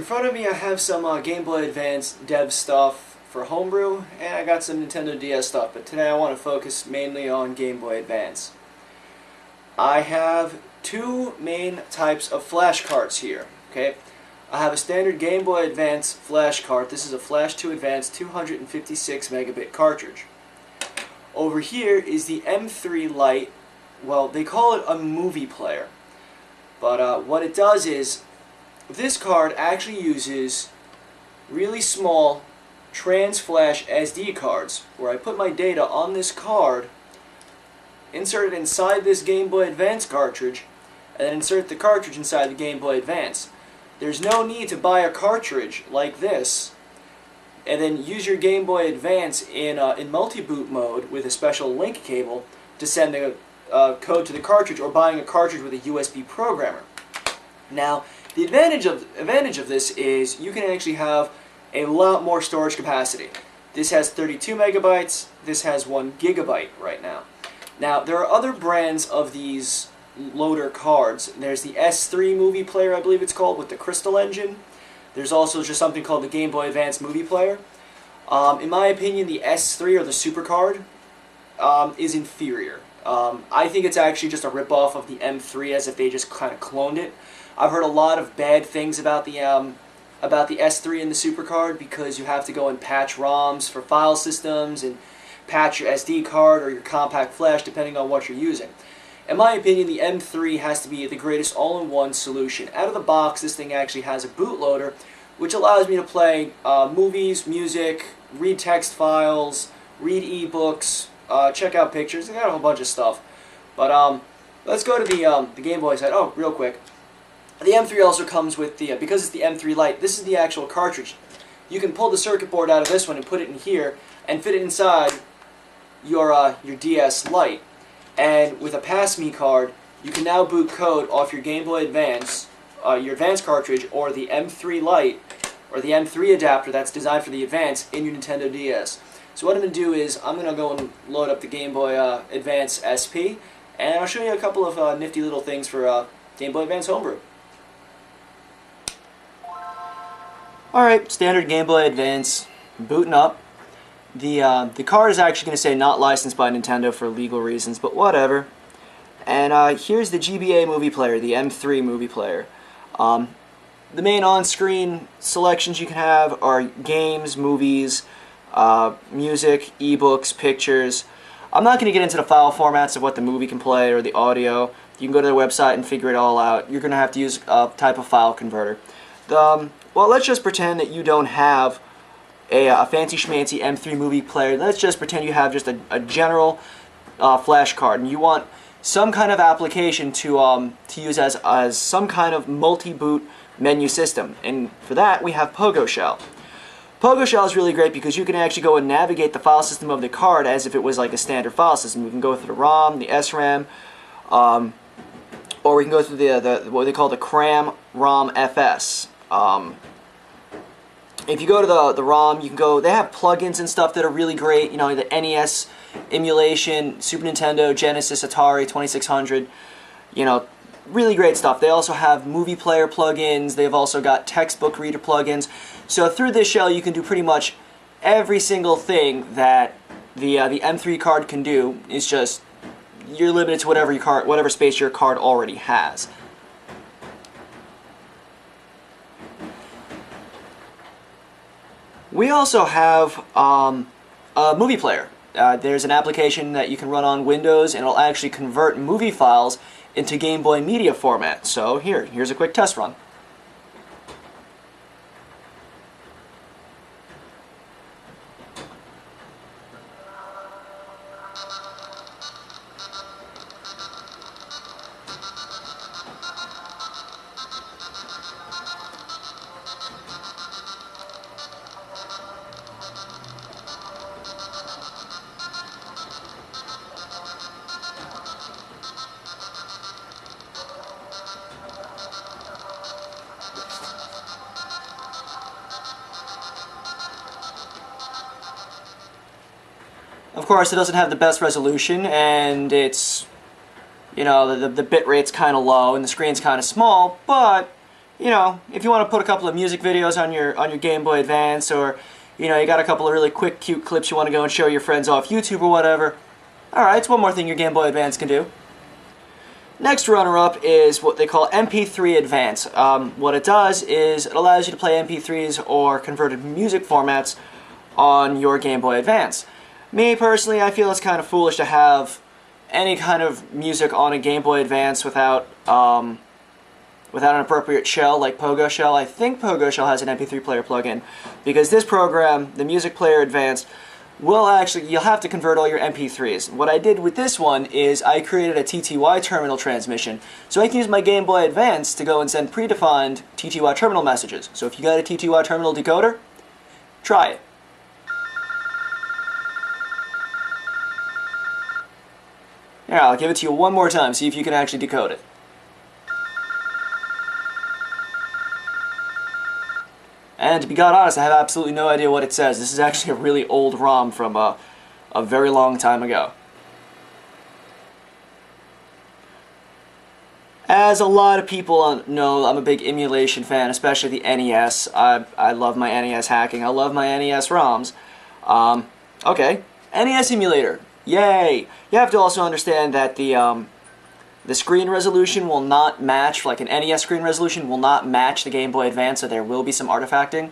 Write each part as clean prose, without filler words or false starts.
front of me I have some Game Boy Advance dev stuff for homebrew, and I got some Nintendo DS stuff, but today I want to focus mainly on Game Boy Advance. I have two main types of flash cards here, okay? I have a standard Game Boy Advance flash card. This is a Flash 2 Advance 256 megabit cartridge. Over here is the M3 Lite. Well, they call it a movie player, but what it does is this card actually uses really small trans-flash SD cards, where I put my data on this card, insert it inside this Game Boy Advance cartridge, and then insert the cartridge inside the Game Boy Advance. There's no need to buy a cartridge like this and then use your Game Boy Advance in multi-boot mode with a special link cable to send the code to the cartridge, or buying a cartridge with a USB programmer. Now, the advantage of this is you can actually have a lot more storage capacity. This has 32 megabytes, this has 1 gigabyte right now. Now, there are other brands of these loader cards. There's the S3 movie player, I believe it's called, with the Crystal Engine. There's also just something called the Game Boy Advance movie player. In my opinion, the S3, or the Super Card, is inferior. I think it's actually just a ripoff of the M3, as if they just kind of cloned it. I've heard a lot of bad things about the S3 and the Super Card, because you have to go and patch ROMs for file systems and patch your SD card or your compact flash depending on what you're using. In my opinion, the M3 has to be the greatest all-in-one solution. Out of the box, this thing actually has a bootloader, which allows me to play movies, music, read text files, read ebooks, check out pictures. They got a whole bunch of stuff. But let's go to the Game Boy side. Oh, real quick. The M3 also comes with the, because it's the M3 Lite, this is the actual cartridge. You can pull the circuit board out of this one and put it in here and fit it inside your DS Lite. And with a Pass-Me card, you can now boot code off your Game Boy Advance, your Advance cartridge, or the M3 Lite, or the M3 adapter that's designed for the Advance, in your Nintendo DS. So what I'm going to do is, I'm going to go and load up the Game Boy Advance SP, and I'll show you a couple of nifty little things for Game Boy Advance Homebrew. Alright, standard Game Boy Advance, booting up. The card is actually going to say not licensed by Nintendo for legal reasons, but whatever. And here's the GBA movie player, the M3 movie player. The main on-screen selections you can have are games, movies, music, ebooks, pictures. I'm not going to get into the file formats of what the movie can play or the audio. You can go to their website and figure it all out. You're going to have to use a type of file converter. Well, let's just pretend that you don't have a fancy schmancy M3 movie player. Let's just pretend you have just a general flash card, and you want some kind of application to use as some kind of multi-boot menu system. And for that, we have PogoShell. PogoShell is really great because you can actually go and navigate the file system of the card as if it was like a standard file system. You can go through the ROM, the SRAM, or we can go through the what they call the CRAM ROM FS. If you go to the ROM, you can go, they have plugins and stuff that are really great, you know, the NES emulation, Super Nintendo, Genesis, Atari, 2600, you know, really great stuff. They also have movie player plugins, they've also got textbook reader plugins. So through this shell you can do pretty much every single thing that the M3 card can do. It's just, you're limited to whatever space your card already has. We also have a movie player. There's an application that you can run on Windows, and it'll actually convert movie files into Game Boy media format. So here's a quick test run. Of course, it doesn't have the best resolution, and it's, you know, the bit rate's kind of low and the screen's kind of small, but you know, if you want to put a couple of music videos on your Game Boy Advance, or you know, you got a couple of really quick, cute clips you want to go and show your friends off YouTube or whatever. Alright, it's one more thing your Game Boy Advance can do. Next runner-up is what they call MP3 Advance. What it does is it allows you to play MP3s or converted music formats on your Game Boy Advance. Me, personally, I feel it's kind of foolish to have any kind of music on a Game Boy Advance without an appropriate shell like Pogo Shell. I think Pogo Shell has an MP3 player plugin, because this program, the Music Player Advance, will actually, you'll have to convert all your MP3s. What I did with this one is I created a TTY terminal transmission, so I can use my Game Boy Advance to go and send predefined TTY terminal messages. So if you got a TTY terminal decoder, try it. Yeah, I'll give it to you one more time, see if you can actually decode it. And to be God honest, I have absolutely no idea what it says. This is actually a really old ROM from a very long time ago. As a lot of people know, I'm a big emulation fan, especially the NES. I love my NES hacking. I love my NES ROMs. Okay, NES emulator. Yay! You have to also understand that the screen resolution will not match, like an NES screen resolution will not match the Game Boy Advance, so there will be some artifacting.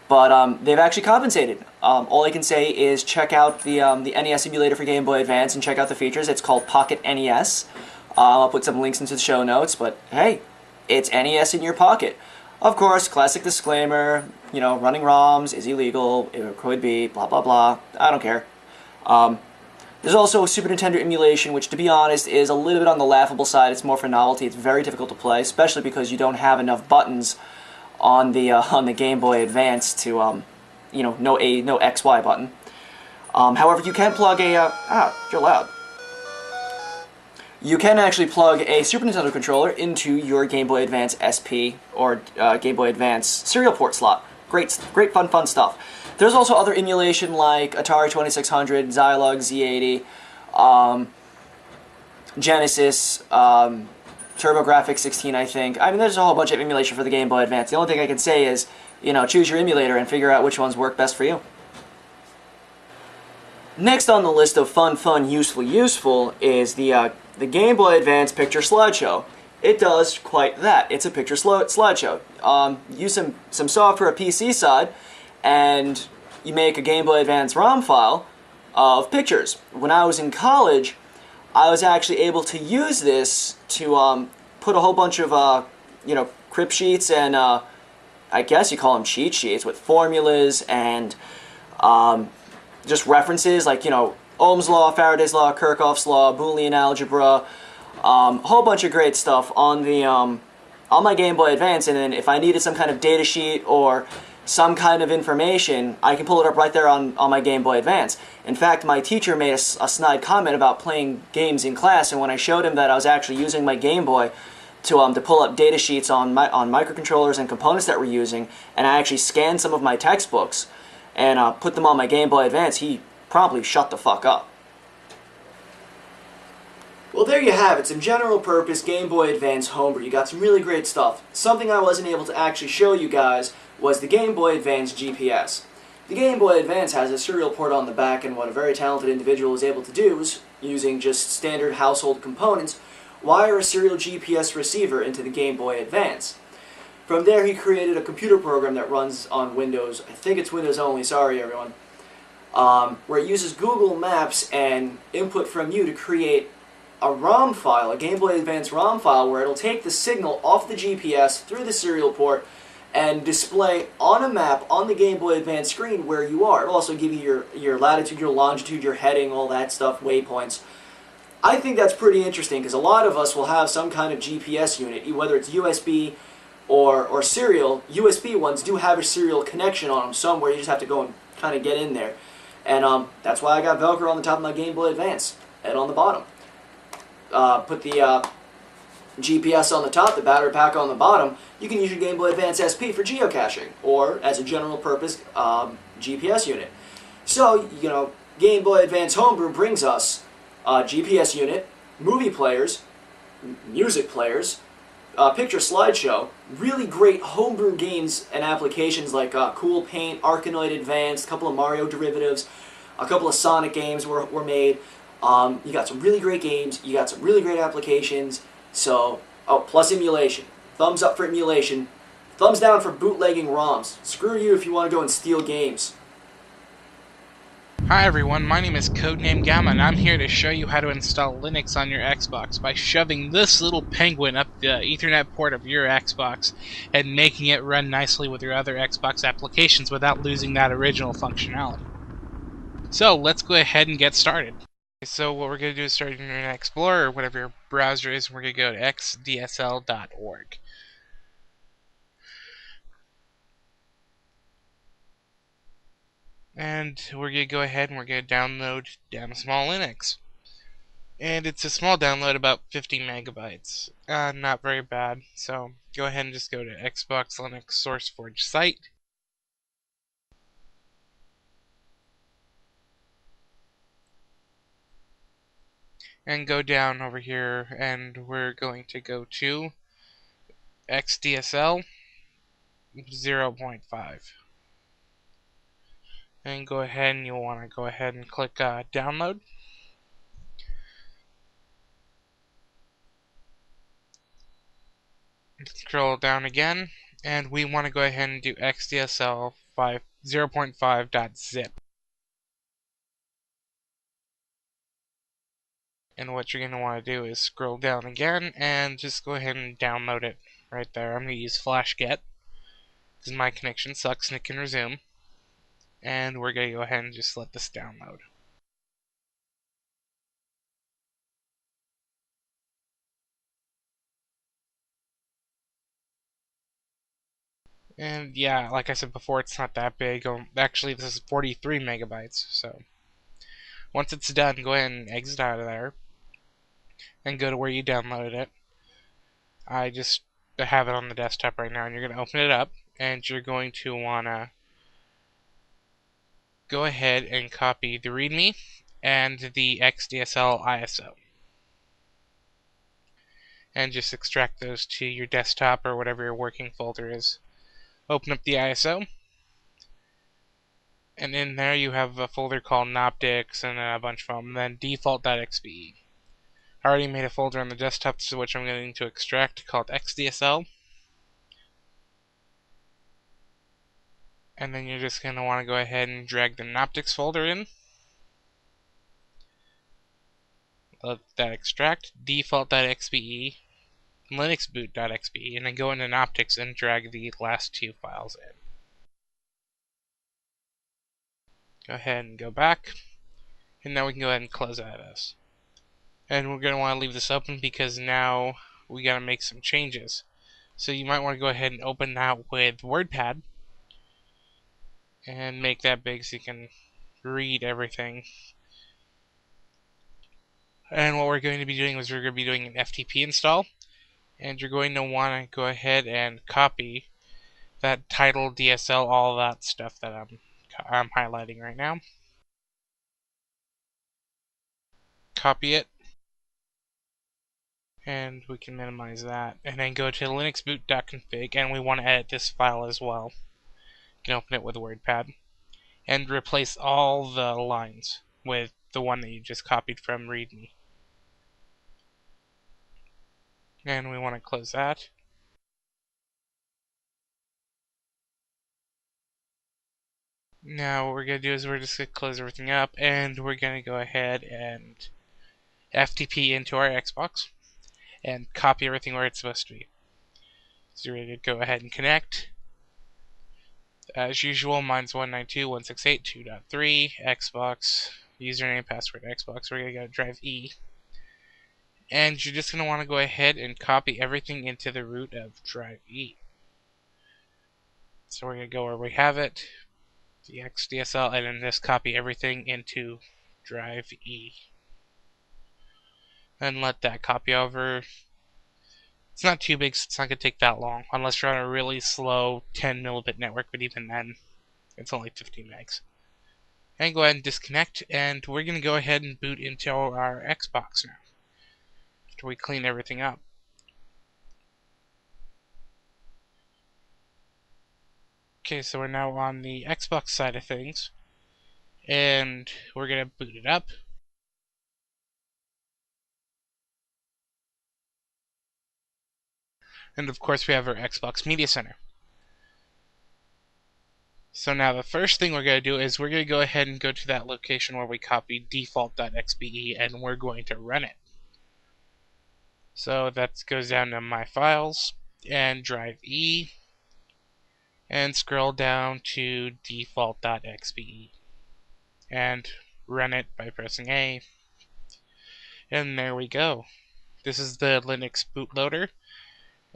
But they've actually compensated. All I can say is check out the NES emulator for Game Boy Advance and check out the features. It's called Pocket NES. I'll put some links into the show notes, but hey, it's NES in your pocket. Of course, classic disclaimer, you know, running ROMs is illegal, it could be, blah blah blah, I don't care. There's also Super Nintendo emulation, which, to be honest, is a little bit on the laughable side. It's more for novelty. It's very difficult to play, especially because you don't have enough buttons on the Game Boy Advance to, you know, no XY button. However, you can plug a you're loud. You can actually plug a Super Nintendo controller into your Game Boy Advance SP or Game Boy Advance serial port slot. Great, fun stuff. There's also other emulation like Atari 2600, Zilog, Z80, Genesis, TurboGrafx 16, I think. I mean, there's a whole bunch of emulation for the Game Boy Advance. The only thing I can say is, you know, choose your emulator and figure out which ones work best for you. Next on the list of fun, useful is the Game Boy Advance Picture Slideshow. It does quite that. It's a picture slideshow. Use some software, a PC side, and you make a Game Boy Advance ROM file of pictures. When I was in college, I was actually able to use this to put a whole bunch of you know, crib sheets and I guess you call them cheat sheets with formulas and just references like, you know, Ohm's law, Faraday's law, Kirchhoff's law, Boolean algebra, a whole bunch of great stuff on the on my Game Boy Advance. And then if I needed some kind of data sheet or some kind of information, I can pull it up right there on my Game Boy Advance. In fact, my teacher made a snide comment about playing games in class, and when I showed him that I was actually using my Game Boy to pull up data sheets on microcontrollers and components that we're using, and I actually scanned some of my textbooks and put them on my Game Boy Advance, he promptly shut the fuck up. Well, there you have it, some general purpose Game Boy Advance homebrew. You got some really great stuff. Something I wasn't able to actually show you guys was the Game Boy Advance GPS. The Game Boy Advance has a serial port on the back, and what a very talented individual is able to do is, using just standard household components, wire a serial GPS receiver into the Game Boy Advance. From there, he created a computer program that runs on Windows. I think it's Windows only, sorry everyone. Where it uses Google Maps and input from you to create a ROM file, a Game Boy Advance ROM file, where it'll take the signal off the GPS through the serial port and display on a map on the Game Boy Advance screen where you are. It'll also give you your latitude, your longitude, your heading, all that stuff, waypoints. I think that's pretty interesting because a lot of us will have some kind of GPS unit, whether it's USB or serial. USB ones do have a serial connection on them somewhere. You just have to go and kind of get in there. And that's why I got Velcro on the top of my Game Boy Advance and on the bottom. Put the GPS on the top, the battery pack on the bottom. You can use your Game Boy Advance SP for geocaching or as a general purpose GPS unit. So, you know, Game Boy Advance Homebrew brings us a GPS unit, movie players, music players, picture slideshow, really great homebrew games and applications like Cool Paint, Arkanoid Advanced, a couple of Mario derivatives, a couple of Sonic games were made. You got some really great games, you got some really great applications, so, oh, plus emulation. Thumbs up for emulation. Thumbs down for bootlegging ROMs. Screw you if you want to go and steal games. Hi everyone, my name is Codename Gamma, and I'm here to show you how to install Linux on your Xbox by shoving this little penguin up the Ethernet port of your Xbox and making it run nicely with your other Xbox applications without losing that original functionality. So let's go ahead and get started. So what we're going to do is start Internet Explorer or whatever your browser is, and we're going to go to xdsl.org. And we're going to go ahead and we're going to download Damn Small Linux. And it's a small download, about 50 megabytes. Not very bad. So go ahead and just go to Xbox Linux SourceForge site. And go down over here, and we're going to go to XDSL 0.5. And go ahead and you'll want to go ahead and click download. Scroll down again, and we want to go ahead and do XDSL 0.5.zip. And what you're going to want to do is scroll down again and just go ahead and download it right there. I'm going to use FlashGet because my connection sucks and it can resume. And we're going to go ahead and just let this download. And yeah, like I said before, it's not that big. Actually, this is 43 megabytes. So once it's done, go ahead and exit out of there and go to where you downloaded it. I just have it on the desktop right now, and you're going to open it up, and you're going to want to go ahead and copy the README and the XDSL ISO. And just extract those to your desktop or whatever your working folder is. Open up the ISO, and in there you have a folder called Noptics and a bunch of them, and then default.xbe. I already made a folder on the desktop, which I'm going to extract, called XDSL. And then you're just going to want to go ahead and drag the Noptics folder in. Let that extract, default.xbe, linuxboot.xbe, and then go into Noptics and drag the last two files in. Go ahead and go back, and now we can go ahead and close out of this. And we're going to want to leave this open because now we got to make some changes. So you might want to go ahead and open that with WordPad and make that big so you can read everything. And what we're going to be doing is we're going to be doing an FTP install, and you're going to want to go ahead and copy that title, DSL, all that stuff that I'm highlighting right now. Copy it, and we can minimize that, and then go to linuxboot.config, and we want to edit this file as well. You can open it with WordPad and replace all the lines with the one that you just copied from README. And we want to close that. Now what we're going to do is we're just going to close everything up, and we're going to go ahead and FTP into our Xbox and copy everything where it's supposed to be. So you're ready to go ahead and connect. As usual, mine's 192.168.2.3, Xbox, username, password, Xbox. We're going to go to drive E. And you're just going to want to go ahead and copy everything into the root of drive E. So we're going to go where we have it, the XDSL, and then just copy everything into drive E. And let that copy over. It's not too big, so it's not going to take that long, unless you're on a really slow 10 megabit network, but even then, it's only 15 megs. And go ahead and disconnect, and we're going to go ahead and boot into our Xbox now, after we clean everything up. Okay, so we're now on the Xbox side of things, and we're gonna boot it up. And of course we have our Xbox Media Center. So now the first thing we're going to do is we're going to go ahead and go to that location where we copied default.xbe and we're going to run it. So that goes down to My Files and Drive E and scroll down to default.xbe and run it by pressing A. And there we go. This is the Linux bootloader,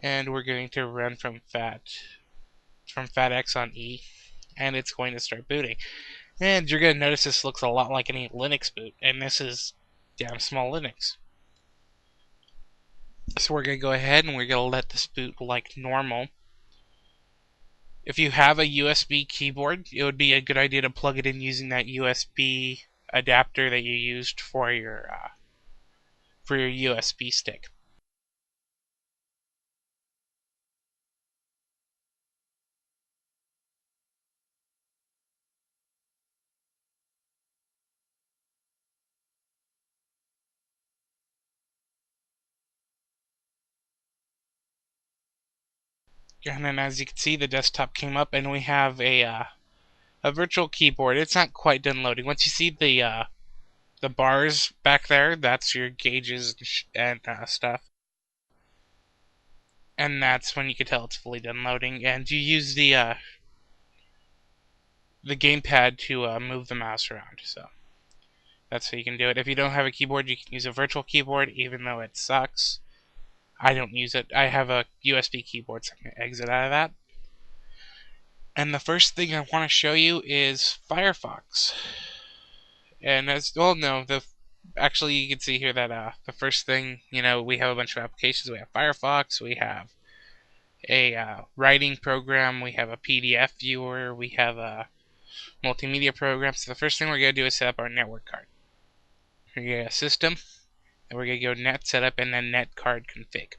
and we're going to run from FATX on E, and it's going to start booting. And you're going to notice this looks a lot like any Linux boot, and this is damn small Linux. So we're going to go ahead and we're going to let this boot like normal. If you have a USB keyboard, it would be a good idea to plug it in using that USB adapter that you used for your USB stick. And then as you can see, the desktop came up and we have a virtual keyboard. It's not quite done loading. Once you see the bars back there, that's your gauges and stuff. And that's when you can tell it's fully done loading. And you use the gamepad to move the mouse around. So that's how you can do it. If you don't have a keyboard, you can use a virtual keyboard, even though it sucks. I don't use it. I have a USB keyboard, so I'm going to exit out of that. And the first thing I want to show you is Firefox. And as well, no, actually you can see here that the first thing, we have a bunch of applications. We have Firefox, we have a writing program, we have a PDF viewer, we have a multimedia program. So the first thing we're going to do is set up our network card. We're going to get a system, and we're going to go net setup and then net card config.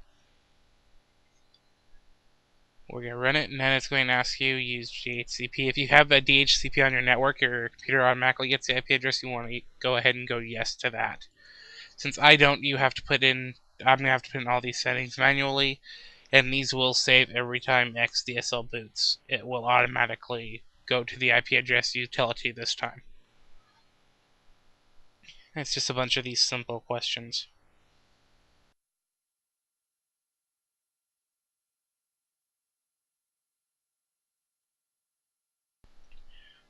We're going to run it, and then it's going to ask you use DHCP. If you have a DHCP on your network, your computer automatically gets the IP address. You want to go ahead and go yes to that. Since I don't, I'm going to have to put in all these settings manually, and these will save every time XDSL boots. It will automatically go to the IP address you tell it to this time. It's just a bunch of these simple questions.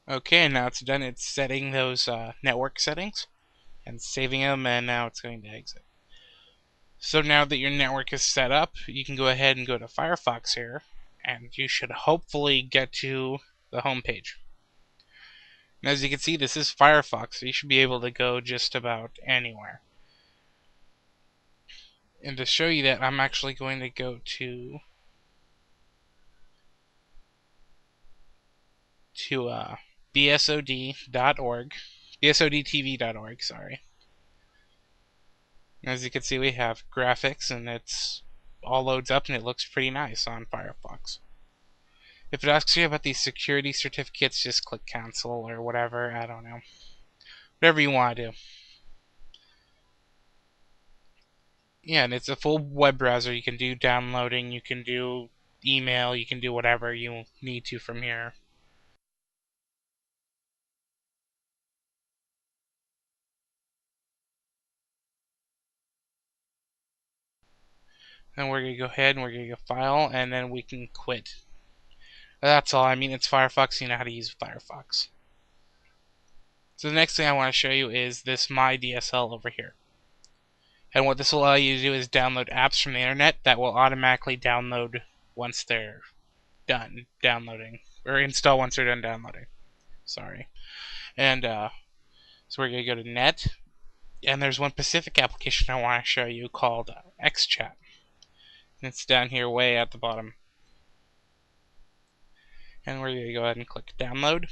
Okay, now it's done. It's setting those network settings and saving them, and now it's going to exit. So now that your network is set up, you can go ahead and go to Firefox here, and you should hopefully get to the home page. And as you can see, this is Firefox, so you should be able to go just about anywhere. And to show you that, I'm actually going to go to bsod.org, bsodtv.org, sorry. As you can see, we have graphics, and it's all loads up, and it looks pretty nice on Firefox. If it asks you about these security certificates, just click cancel or whatever, I don't know. Whatever you want to do. Yeah, and it's a full web browser. You can do downloading, you can do email, you can do whatever you need to from here. Then we're going to go ahead and we're going to go file, and then we can quit. That's all. I mean, it's Firefox, you know how to use Firefox. So the next thing I want to show you is this My DSL over here. And what this will allow you to do is download apps from the internet that will automatically download once they're done downloading, or install once they're done downloading. Sorry. And so we're going to go to net, and there's one specific application I want to show you called XChat. It's down here way at the bottom. And we're going to go ahead and click download.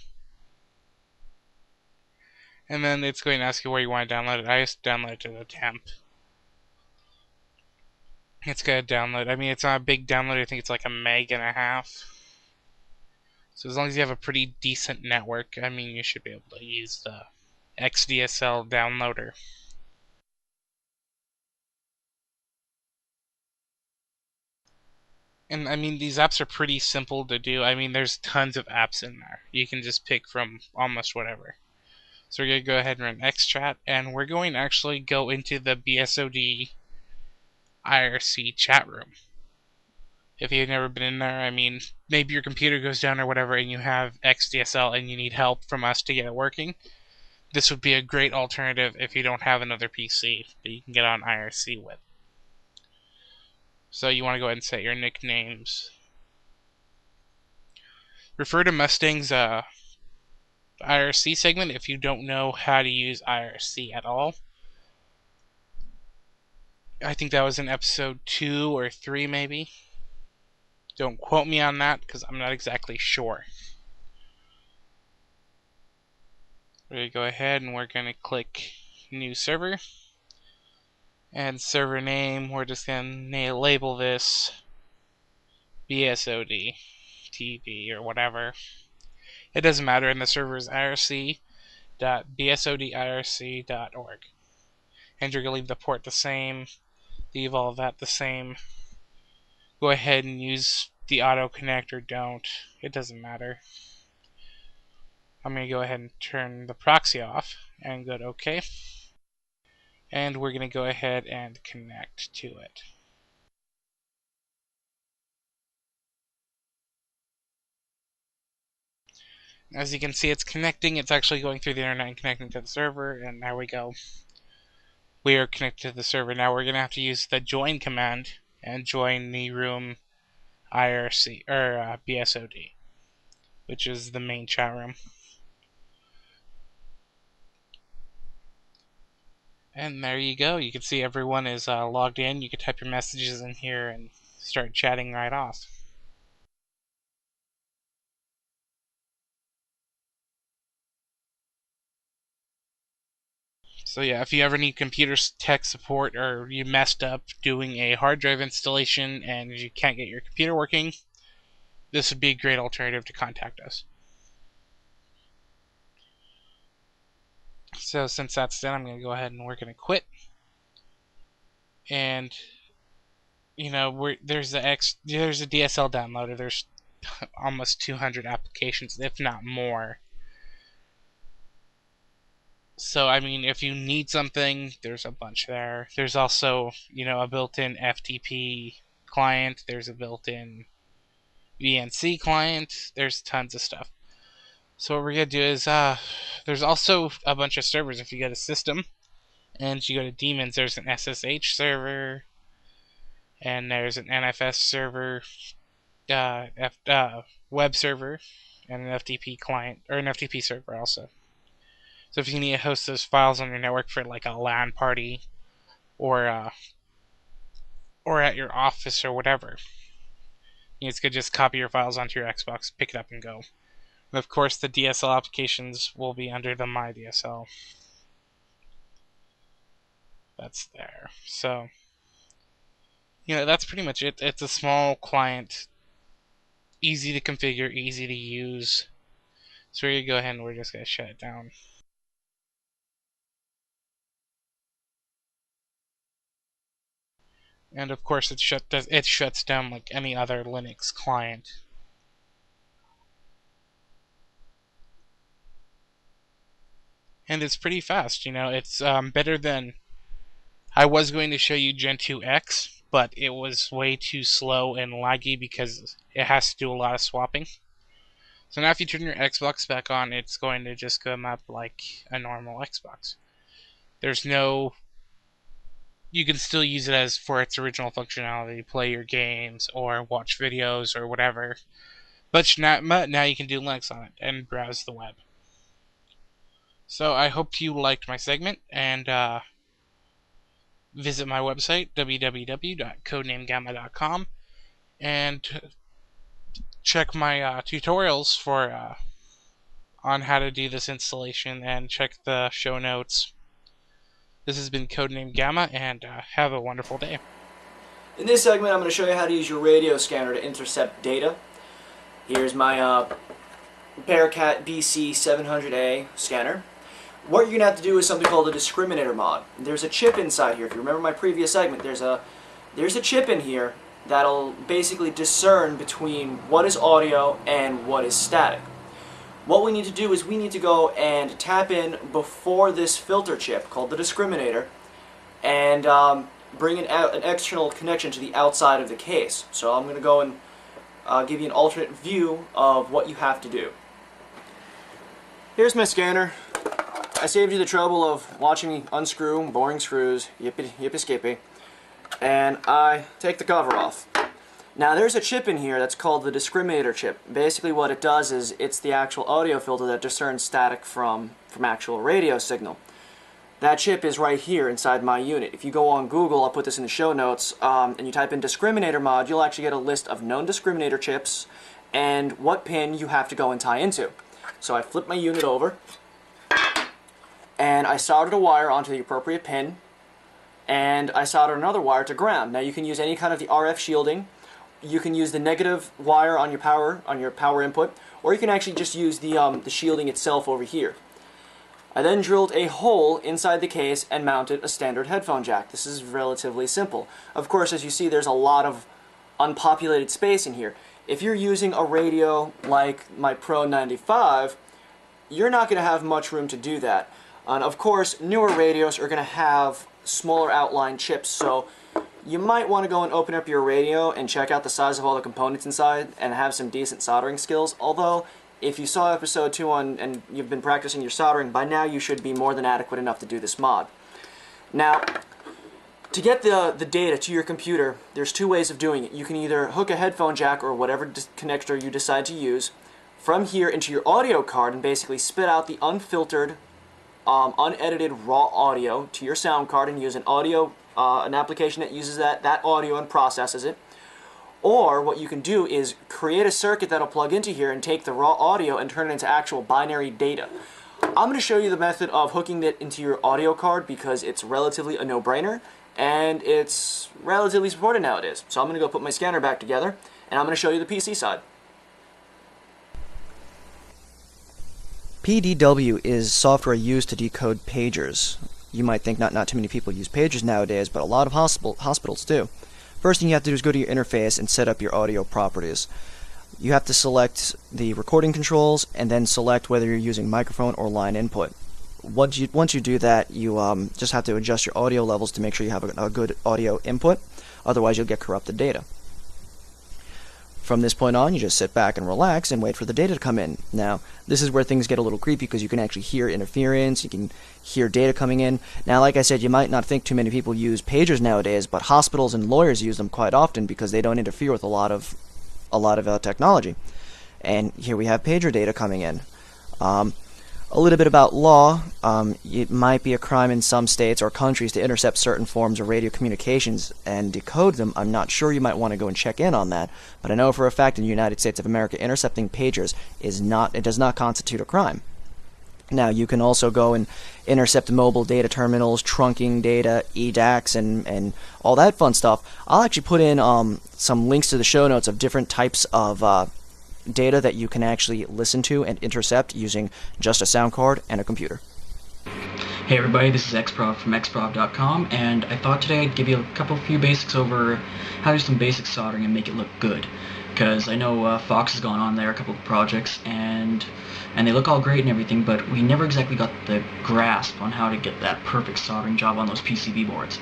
And then it's going to ask you where you want to download it. I just download it to the temp. It's going to download. I mean, it's not a big download. I think it's like 1.5 MB. So as long as you have a pretty decent network, I mean, you should be able to use the XDSL downloader. And I mean, these apps are pretty simple to do. I mean, there's tons of apps in there. You can just pick from almost whatever. So we're going to go ahead and run XChat, and we're going to actually go into the BSOD IRC chat room. If you've never been in there, I mean, maybe your computer goes down or whatever and you have XDSL and you need help from us to get it working. This would be a great alternative if you don't have another PC that you can get on IRC with. So you want to go ahead and set your nicknames. Refer to Mustang's IRC segment if you don't know how to use IRC at all. I think that was in episode 2 or 3 maybe. Don't quote me on that because I'm not exactly sure. We're going to go ahead and we're going to click New Server. And server name, we're just going to label this BSOD TV or whatever. It doesn't matter, and the server is irc.bsodirc.org. And you're going to leave the port the same, leave all of that the same. Go ahead and use the auto connect or don't. It doesn't matter. I'm going to go ahead and turn the proxy off and go to OK. And we're going to go ahead and connect to it. As you can see, it's connecting. It's actually going through the internet and connecting to the server, and there we go. We are connected to the server. Now we're going to have to use the join command and join the room IRC or BSOD, which is the main chat room. And there you go. You can see everyone is logged in. You can type your messages in here and start chatting right off. So yeah, if you ever need computer tech support or you messed up doing a hard drive installation and you can't get your computer working, this would be a great alternative to contact us. So since that's done, I'm going to go ahead and we're going to quit. And you know, there's a DSL downloader. There's almost 200 applications, if not more. So I mean, if you need something, there's a bunch there. There's also, you know, a built-in FTP client. There's a built-in VNC client. There's tons of stuff. So what we're gonna do is, there's also a bunch of servers. If you go to System and you go to Daemons, there's an SSH server, and there's an NFS server, web server, and an FTP client or an FTP server also. So if you need to host those files on your network for like a LAN party, or at your office or whatever, you could just copy your files onto your Xbox, pick it up, and go. And of course, the DSL applications will be under the MyDSL. That's there. So, you know, that's pretty much it. It's a small client, easy to configure, easy to use. So we're going to go ahead and we're just going to shut it down. And of course, it shuts down like any other Linux client. And it's pretty fast, you know. It's better than... I was going to show you Gentoo X, but it was way too slow and laggy because it has to do a lot of swapping. So now if you turn your Xbox back on, it's going to just come up like a normal Xbox. There's no... You can still use it as for its original functionality, play your games or watch videos or whatever. But now you can do Linux on it and browse the web. So I hope you liked my segment, and visit my website, www.codenamegamma.com, and check my tutorials for on how to do this installation, and check the show notes. This has been Codename Gamma, and have a wonderful day. In this segment, I'm going to show you how to use your radio scanner to intercept data. Here's my Bearcat BC700A scanner. What you're going to have to do is something called a discriminator mod. There's a chip inside here. If you remember my previous segment, there's a chip in here that'll basically discern between what is audio and what is static. What we need to do is we need to go and tap in before this filter chip called the discriminator and bring an external connection to the outside of the case. So I'm going to go and give you an alternate view of what you have to do. Here's my scanner. I saved you the trouble of watching me unscrew boring screws, yippee skippy, and I take the cover off. Now there's a chip in here that's called the discriminator chip. Basically what it does is it's the actual audio filter that discerns static from actual radio signal. That chip is right here inside my unit. If you go on Google, I'll put this in the show notes, and you type in discriminator mod, you'll actually get a list of known discriminator chips and what pin you have to go and tie into. So I flip my unit over, and I soldered a wire onto the appropriate pin, and I soldered another wire to ground. Now you can use any kind of the RF shielding. You can use the negative wire on your power input, or you can actually just use the shielding itself over here. I then drilled a hole inside the case and mounted a standard headphone jack. This is relatively simple. Of course, as you see, there's a lot of unpopulated space in here. If you're using a radio like my Pro 95, you're not going to have much room to do that. And of course, newer radios are going to have smaller outline chips, so you might want to go and open up your radio and check out the size of all the components inside and have some decent soldering skills. Although, if you saw episode 2 and you've been practicing your soldering, by now you should be more than adequate enough to do this mod. Now, to get the data to your computer, there's two ways of doing it. You can either hook a headphone jack or whatever connector you decide to use from here into your audio card and basically spit out the unfiltered, unedited raw audio to your sound card and use an application that uses that audio and processes it. Or what you can do is create a circuit that'll plug into here and take the raw audio and turn it into actual binary data. I'm going to show you the method of hooking it into your audio card because it's relatively a no-brainer and it's relatively supported nowadays. So I'm going to go put my scanner back together and I'm going to show you the PC side. PDW is software used to decode pagers. You might think not too many people use pagers nowadays, but a lot of hospitals do. First thing you have to do is go to your interface and set up your audio properties. You have to select the recording controls and then select whether you're using microphone or line input. Once you do that, you just have to adjust your audio levels to make sure you have a good audio input. Otherwise, you'll get corrupted data. From this point on, you just sit back and relax and wait for the data to come in. Now, this is where things get a little creepy because you can actually hear interference, you can hear data coming in. Now, like I said, you might not think too many people use pagers nowadays, but hospitals and lawyers use them quite often because they don't interfere with a lot of technology. And here we have pager data coming in. A little bit about law. It might be a crime in some states or countries to intercept certain forms of radio communications and decode them. I'm not sure. You might want to go and check in on that. But I know for a fact in the United States of America, intercepting pagers does not constitute a crime. Now, you can also go and intercept mobile data terminals, trunking data, eDACs, and all that fun stuff. I'll actually put in some links to the show notes of different types of data that you can actually listen to and intercept using just a sound card and a computer. Hey everybody, this is Xprov from xprov.com, and I thought today I'd give you a few basics over how to do some basic soldering and make it look good. Because I know Fox has gone on there, a couple of projects, and they look all great and everything, but we never exactly got the grasp on how to get that perfect soldering job on those PCB boards.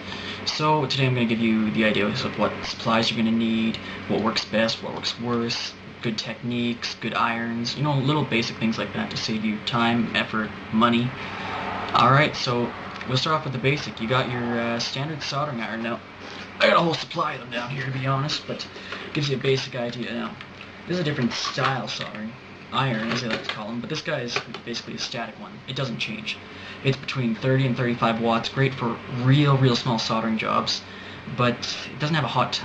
So today I'm going to give you the ideas of what supplies you're going to need, what works best, what works worse, good techniques, good irons, little basic things like that to save you time, effort, money. Alright, so we'll start off with the basic. You got your standard soldering iron. Now, I got a whole supply of them down here, to be honest, but it gives you a basic idea. Now, this is a different style soldering iron, as they like to call them, but this guy is basically a static one. It doesn't change. It's between 30 and 35 watts, great for real small soldering jobs, but it doesn't have a hot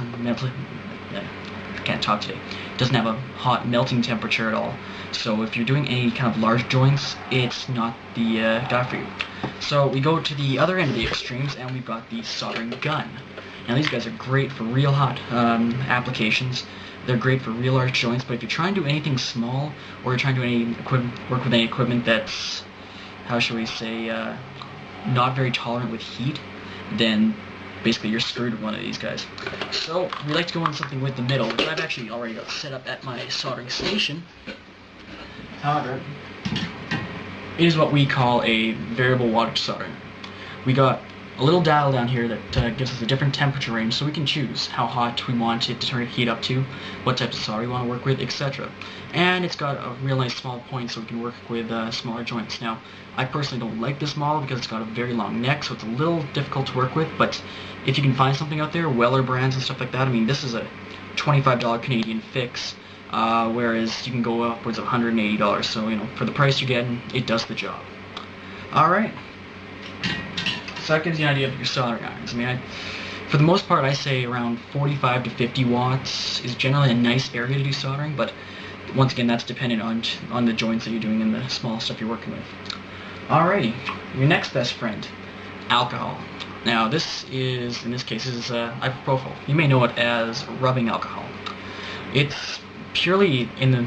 can't talk today. It doesn't have a hot melting temperature at all. So if you're doing any kind of large joints, it's not the guy for you. So we go to the other end of the extremes, and we've got the soldering gun. Now these guys are great for real hot applications. They're great for real large joints, but if you're trying to do anything small, or you're trying to do work with any equipment that's, how should we say, not very tolerant with heat, then basically you're screwed with one of these guys. So we like to go on something with the middle, which I've actually already got set up at my soldering station. However, it is what we call a variable wattage solder. We got a little dial down here that gives us a different temperature range, so we can choose how hot we want it to turn heat up to, what types of solder we want to work with, etc. And it's got a real nice small point, so we can work with smaller joints. Now, I personally don't like this model because it's got a very long neck, so it's a little difficult to work with, but if you can find something out there, Weller brands and stuff like that, I mean, this is a $25 Canadian fix, whereas you can go upwards of $180, so, you know, for the price you're getting, it does the job. Alright. So that gives you an idea of your soldering irons. I mean, for the most part, I say around 45 to 50 watts is generally a nice area to do soldering, but once again, that's dependent on the joints that you're doing and the small stuff you're working with. Alrighty, your next best friend, alcohol. Now, this is, in this case, this is isopropyl. You may know it as rubbing alcohol. It's purely, in the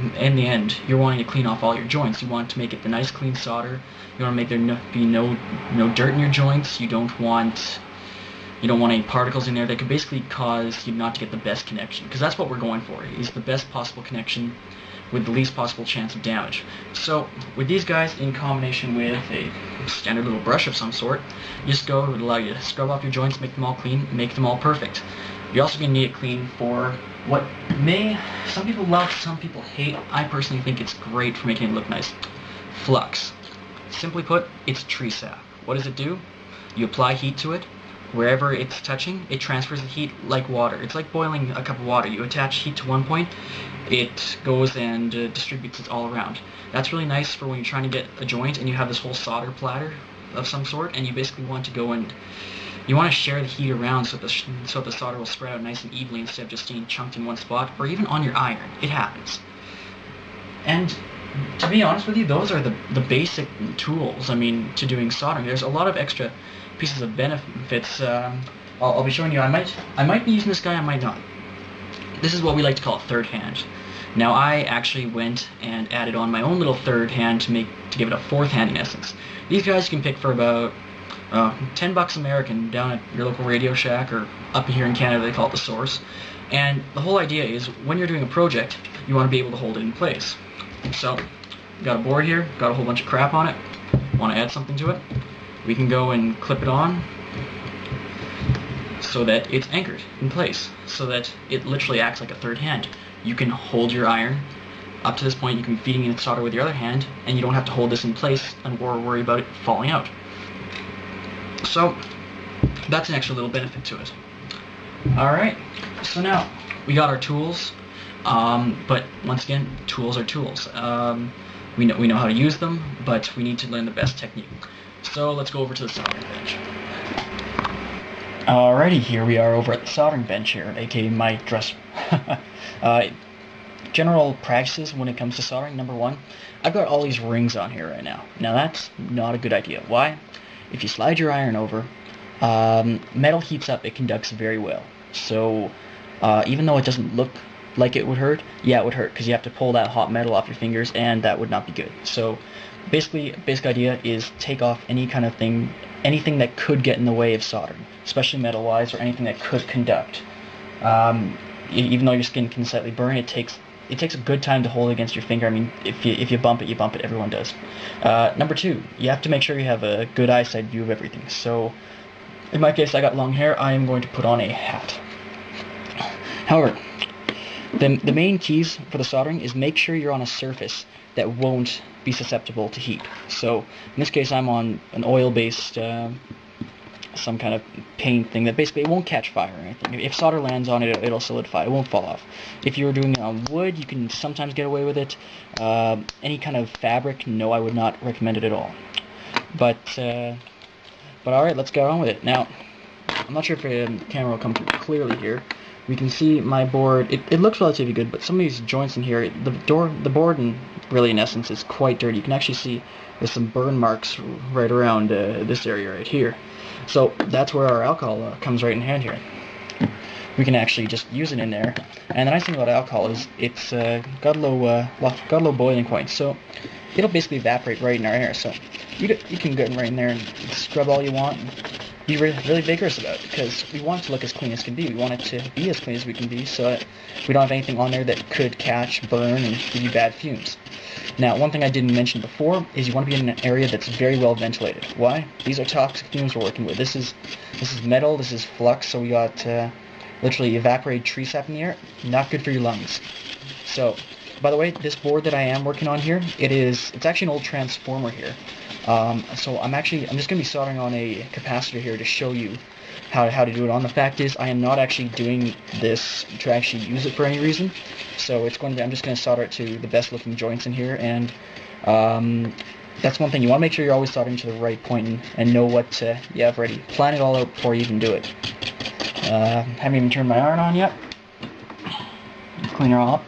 end, you're wanting to clean off all your joints. You want to make it the nice clean solder. You want to make there be no dirt in your joints. You don't want any particles in there that could basically cause you not to get the best connection, because that's what we're going for, is the best possible connection with the least possible chance of damage. So with these guys, in combination with a standard little brush of some sort, you just go, it would allow you to scrub off your joints, make them all clean, make them all perfect. You're also going to need it clean for what some people love, some people hate. I personally think it's great for making it look nice. Flux. Simply put, it's tree sap. What does it do? You apply heat to it. Wherever it's touching, it transfers the heat like water. It's like boiling a cup of water. You attach heat to one point, it goes and distributes it all around. That's really nice for when you're trying to get a joint and you have this whole solder platter of some sort, and you basically want to go and you want to share the heat around so the solder will spread out nice and evenly instead of just staying chunked in one spot, or even on your iron. It happens. And to be honest with you, those are the basic tools, I mean, to doing soldering. There's a lot of extra pieces of benefits. I'll be showing you. I might be using this guy, I might not. This is what we like to call a third hand. Now, I actually went and added on my own little third hand to give it a fourth hand in essence. These guys you can pick for about $10 American down at your local Radio Shack, or up here in Canada they call it the Source. And the whole idea is, when you're doing a project, you want to be able to hold it in place. So, got a board here, got a whole bunch of crap on it, want to add something to it, we can go and clip it on so that it's anchored in place, so that it literally acts like a third hand. You can hold your iron. Up to this point, you can be feeding in solder with your other hand, and you don't have to hold this in place and worry about it falling out. So, that's an extra little benefit to it. Alright, so now, we got our tools, but once again, tools are tools. We know how to use them, but we need to learn the best technique. So let's go over to the soldering bench. Alrighty, here we are over at the soldering bench here, aka my dress. General practices when it comes to soldering. Number one, I've got all these rings on here right now. Now that's not a good idea. Why? If you slide your iron over, metal heats up, it conducts very well. So even though it doesn't look like it would hurt, yeah, it would hurt, because you have to pull that hot metal off your fingers, and that would not be good. So basically, basic idea is take off any kind of thing, anything that could get in the way of soldering, especially metal-wise, or anything that could conduct. Even though your skin can slightly burn, it takes a good time to hold it against your finger. I mean, if you bump it, you bump it. Everyone does. Number two, you have to make sure you have a good eyesight view of everything. So, in my case, I got long hair. I am going to put on a hat. However, the main keys for the soldering is make sure you're on a surface that won't be susceptible to heat. So, in this case, I'm on an oil-based, some kind of paint thing that basically it won't catch fire or anything. If solder lands on it, it'll solidify. It won't fall off. If you were doing it on wood, you can sometimes get away with it. Any kind of fabric, no, I would not recommend it at all. But alright, let's get on with it. Now, I'm not sure if the camera will come through clearly here. We can see my board. It looks relatively good, but some of these joints in here, the board, and really in essence, is quite dirty. You can actually see there's some burn marks right around this area right here. So that's where our alcohol comes right in hand here. we can actually just use it in there. And the nice thing about alcohol is it's got a low boiling point, so it'll basically evaporate right in our air. So you can get right in there and scrub all you want. And be really vigorous about it, because we want it to look as clean as can be. We want it to be as clean as we can be, so that we don't have anything on there that could catch, burn, and give you bad fumes. Now, one thing I didn't mention before is you want to be in an area that's very well ventilated. Why? These are toxic fumes we're working with. This is metal. This is flux. So we got literally evaporated tree sap in the air. Not good for your lungs. So, by the way, this board that I am working on here, it's actually an old transformer here. So I'm just going to be soldering on a capacitor here to show you how to do it on. The fact is, I am not actually doing this to actually use it for any reason. So I'm just going to solder it to the best looking joints in here, and that's one thing. You want to make sure you're always soldering to the right point and know what you have ready. Plan it all out before you even do it. Haven't even turned my iron on yet. Clean her all up.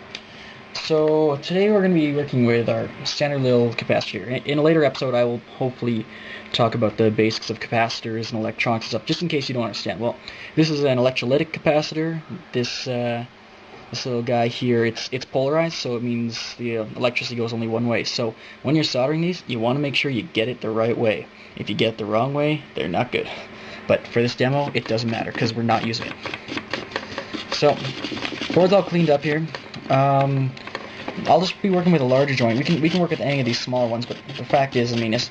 So today we're going to be working with our standard little capacitor. In a later episode I will hopefully talk about the basics of capacitors and electronics and stuff, just in case you don't understand. Well, this is an electrolytic capacitor. This little guy here, it's polarized, so it means the electricity goes only one way. So when you're soldering these, you want to make sure you get it the right way. If you get it the wrong way, they're not good. But for this demo, it doesn't matter, because we're not using it. So, board's all cleaned up here. I'll just be working with a larger joint. We can work with any of these smaller ones, but the fact is, I mean, it's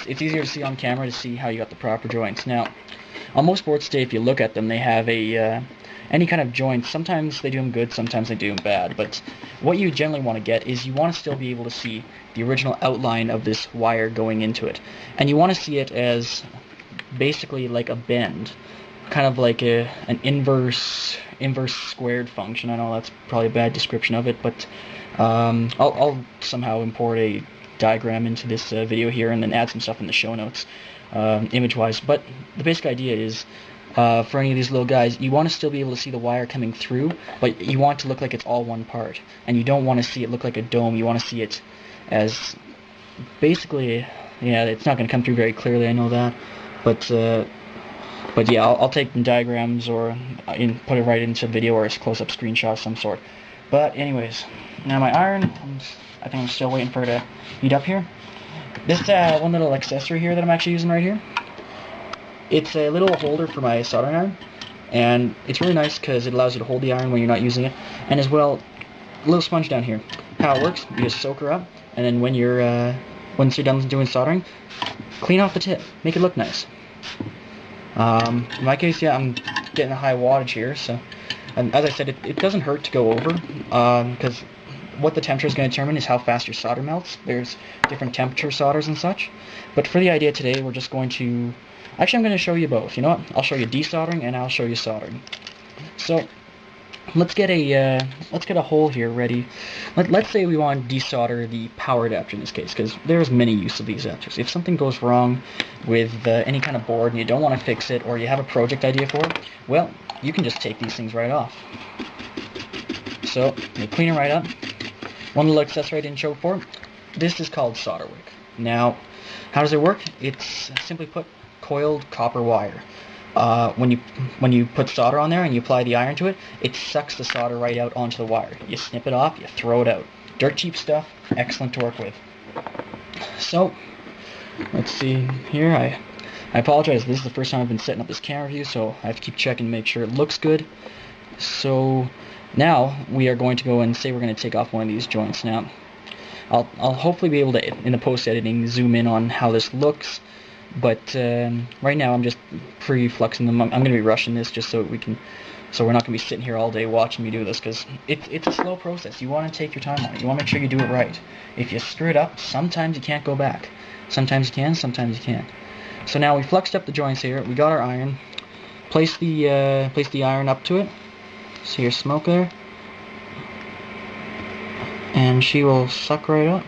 easier to see on camera to see how you got the proper joints. Now, on most boards today, if you look at them, they have any kind of joints. Sometimes they do them good, sometimes they do them bad. But what you generally want to get is you want to still be able to see the original outline of this wire going into it, and you want to see it as basically like a bend, kind of like an inverse squared function. I know that's probably a bad description of it, but I'll somehow import a diagram into this video here and then add some stuff in the show notes, image-wise. But the basic idea is, for any of these little guys, you want to still be able to see the wire coming through, but you want it to look like it's all one part. And you don't want to see it look like a dome. You want to see it as basically, yeah, it's not going to come through very clearly, I know that. But yeah, I'll take diagrams or put it right into video or a close-up screenshot of some sort. But anyways, now my iron, I think I'm still waiting for it to heat up here. This one little accessory here that I'm actually using right here, it's a little holder for my soldering iron, and it's really nice because it allows you to hold the iron when you're not using it. And as well, a little sponge down here. How it works, you just soak her up, and then when once you're done doing soldering, clean off the tip, make it look nice. In my case, yeah, I'm getting a high wattage here, so as I said, it doesn't hurt to go over, because what the temperature is going to determine is how fast your solder melts. There's different temperature solders and such, but for the idea today, we're just going to, actually I'm going to show you both. You know what, I'll show you desoldering and I'll show you soldering. So let's get a hole here ready. Let's say we want to desolder the power adapter in this case, because there's many use of these adapters. If something goes wrong with any kind of board and you don't want to fix it, or you have a project idea for it, well, you can just take these things right off. So you clean it right up. One little accessory I didn't show before, this is called solder wick. Now, how does it work? It's simply put coiled copper wire. When you put solder on there and you apply the iron to it, it sucks the solder right out onto the wire. You snip it off, you throw it out. Dirt cheap stuff, excellent to work with. So, let's see here. I apologize, this is the first time I've been setting up this camera view, so I have to keep checking to make sure it looks good. So, now we are going to go and say we're going to take off one of these joints. Now, I'll hopefully be able to, in the post-editing, zoom in on how this looks. But right now I'm just pre-fluxing them. I'm going to be rushing this just so we're not going to be sitting here all day watching me do this, because it's a slow process. You want to take your time on it. You want to make sure you do it right. If you screw it up, sometimes you can't go back. Sometimes you can, sometimes you can't. So now we fluxed up the joints here. We got our iron. Place the iron up to it. See your smoke there? And she will suck right up.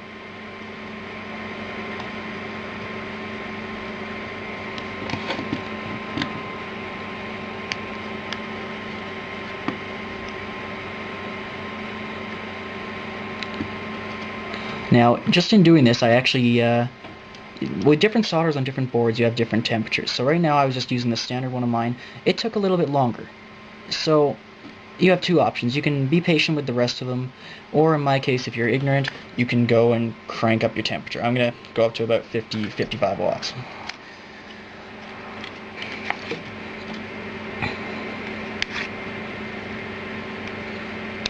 Now, just in doing this, I actually, with different solders on different boards, you have different temperatures. So right now I was just using the standard one of mine. It took a little bit longer. So you have two options. You can be patient with the rest of them, or in my case, if you're ignorant, you can go and crank up your temperature. I'm going to go up to about 50, 55 watts.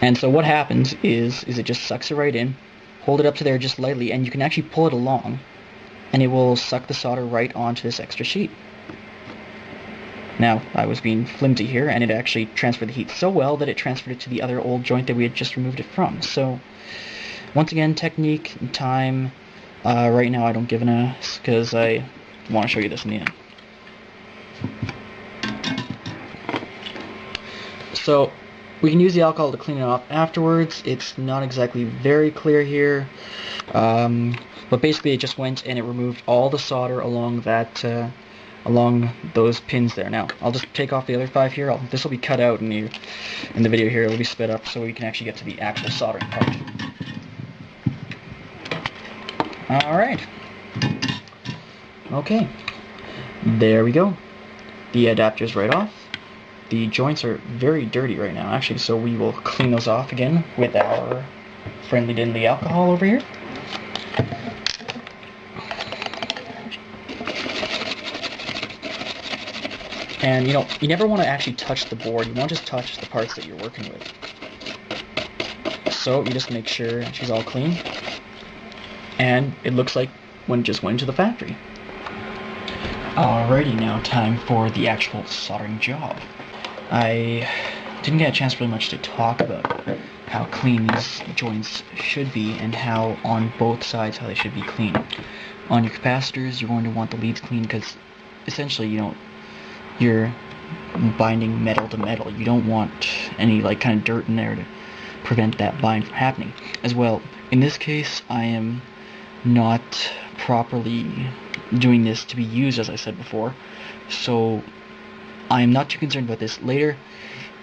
And so what happens is it just sucks it right in, hold it up to there just lightly, and you can actually pull it along, and it will suck the solder right onto this extra sheet. Now, I was being flimsy here, and it actually transferred the heat so well that it transferred it to the other old joint that we had just removed it from. So, once again, technique and time. Right now I don't give an ass, because I want to show you this in the end. So, we can use the alcohol to clean it off afterwards. It's not exactly very clear here, but basically it just went and it removed all the solder along that, along those pins there. Now, I'll just take off the other 5 here. This will be cut out in the video here. It'll be sped up so we can actually get to the actual soldering part. Alright. Okay. There we go. The adapter's right off. The joints are very dirty right now, actually, so we will clean those off again with our friendly diddly alcohol over here. And, you never want to actually touch the board. You want to just touch the parts that you're working with. So, you just make sure she's all clean. And it looks like when it just went to the factory. Alrighty, now time for the actual soldering job. I didn't get a chance really much to talk about how clean these joints should be and how on both sides how they should be clean. On your capacitors, you're going to want the leads clean because essentially, you're binding metal to metal. You don't want any kind of dirt in there to prevent that bind from happening. As well, in this case, I am not properly doing this to be used, as I said before, so I am not too concerned about this. Later,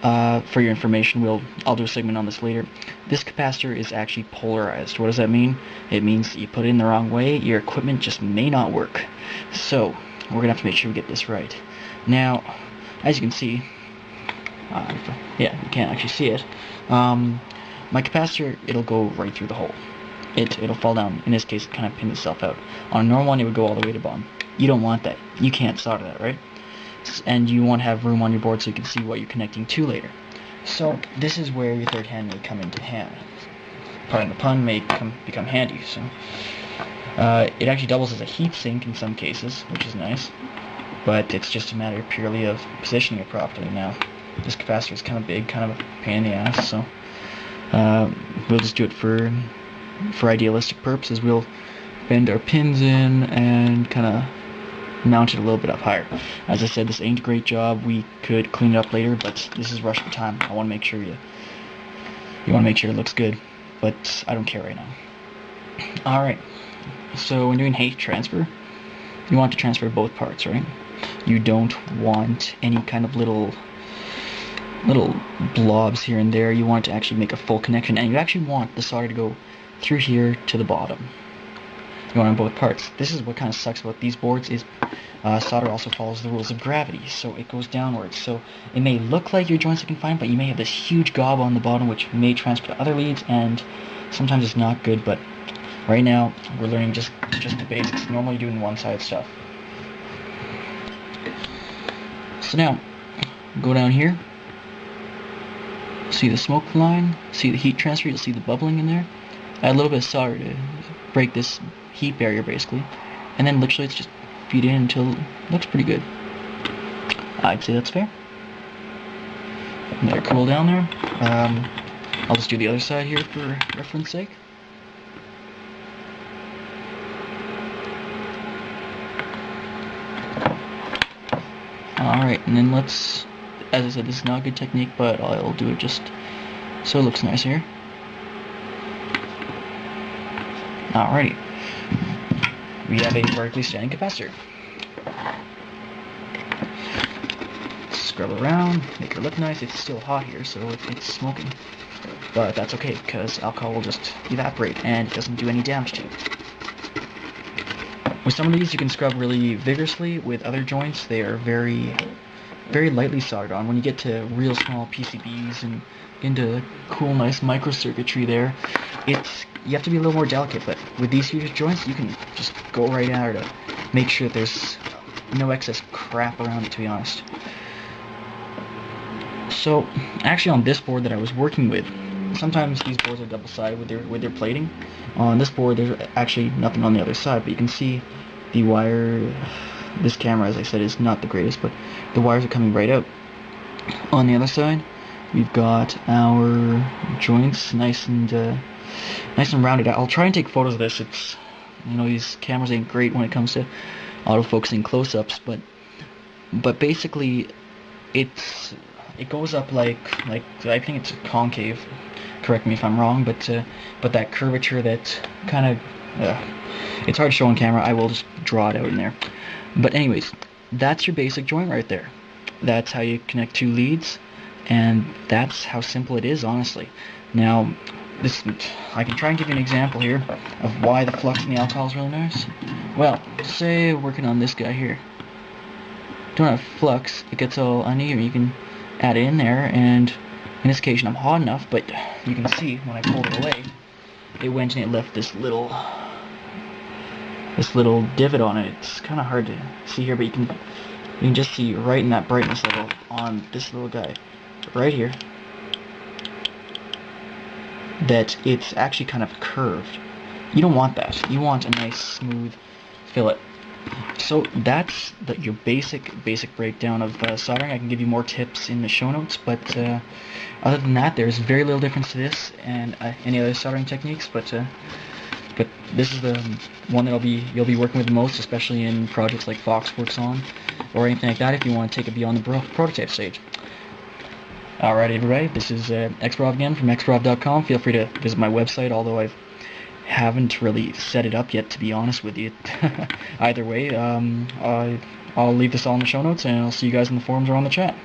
for your information, I'll do a segment on this later. This capacitor is actually polarized. What does that mean? It means that you put it in the wrong way, your equipment just may not work. So, we're going to have to make sure we get this right. Now, as you can see, yeah, you can't actually see it, my capacitor, it'll go right through the hole. It'll fall down. In this case, it kind of pins itself out. On a normal one, it would go all the way to bottom. You don't want that. You can't solder that, right? And you want to have room on your board so you can see what you're connecting to later. So this is where your third hand may come into hand. Pardon the pun, may become handy. So it actually doubles as a heat sink in some cases, which is nice. But it's just a matter purely of positioning it properly. Now, this capacitor is kind of big, kind of a pain in the ass, so we'll just do it for idealistic purposes. We'll bend our pins in and kind of mount it a little bit up higher. As I said, this ain't a great job. We could clean it up later, but this is rush for time. I want to make sure you want to make sure it looks good, but I don't care right now. Alright, so when doing heat transfer, you want to transfer both parts, right? You don't want any kind of little blobs here and there. You want to actually make a full connection, and you actually want the solder to go through here to the bottom. You want on both parts. This is what kind of sucks about these boards is solder also follows the rules of gravity, so it goes downwards. So it may look like your joint's looking fine, but you may have this huge gob on the bottom which may transfer to other leads, and sometimes it's not good, but right now we're learning just the basics. Normally doing one-side stuff. So now, go down here. See the smoke line, see the heat transfer, you'll see the bubbling in there. Add a little bit of solder to break this heat barrier basically, and then literally it's just feed in until it looks pretty good. I'd say that's fair. Let it cool down there. I'll just do the other side here for reference sake. Alright, and then let's, as I said, this is not a good technique, but I'll do it just so it looks nice here. Alrighty. We have a vertically standing capacitor. Scrub around, make it look nice. It's still hot here, so it's smoking. But that's okay, because alcohol will just evaporate and it doesn't do any damage to it. With some of these you can scrub really vigorously. With other joints they are very very lightly soldered on. When you get to real small PCBs and into cool, nice microcircuitry there, you have to be a little more delicate. But with these huge joints, you can just go right at it to make sure that there's no excess crap around it, to be honest. So, actually on this board that I was working with, sometimes these boards are double-sided with their plating. On this board, there's actually nothing on the other side, but you can see the wire. This camera, as I said, is not the greatest, but the wires are coming right out. On the other side, we've got our joints nice and rounded out. I'll try and take photos of this. It's, these cameras ain't great when it comes to autofocusing close-ups, but basically it goes up like I think it's concave. Correct me if I'm wrong, but that curvature that kind of it's hard to show on camera. I will just draw it out in there. But anyways, that's your basic joint right there. That's how you connect two leads, and that's how simple it is, honestly. Now, I can try and give you an example here of why the flux in the alcohol is really nice. Well, say working on this guy here. Don't have flux, it gets all uneven. You can add it in there, and in this occasion I'm hot enough, but you can see when I pulled it away, it went and it left this little divot on it. It's kind of hard to see here, but you can just see right in that brightness level on this little guy right here that it's actually kind of curved. You don't want that. You want a nice smooth fillet. So that's your basic breakdown of soldering. I can give you more tips in the show notes, but other than that, there's very little difference to this and any other soldering techniques. But this is the one that you'll be working with the most, especially in projects like Fox works on, or anything like that. If you want to take it beyond the prototype stage. Alright, everybody. This is Xprof again from xprof.com. Feel free to visit my website, although I haven't really set it up yet, to be honest with you. Either way, I'll leave this all in the show notes, and I'll see you guys in the forums or on the chat.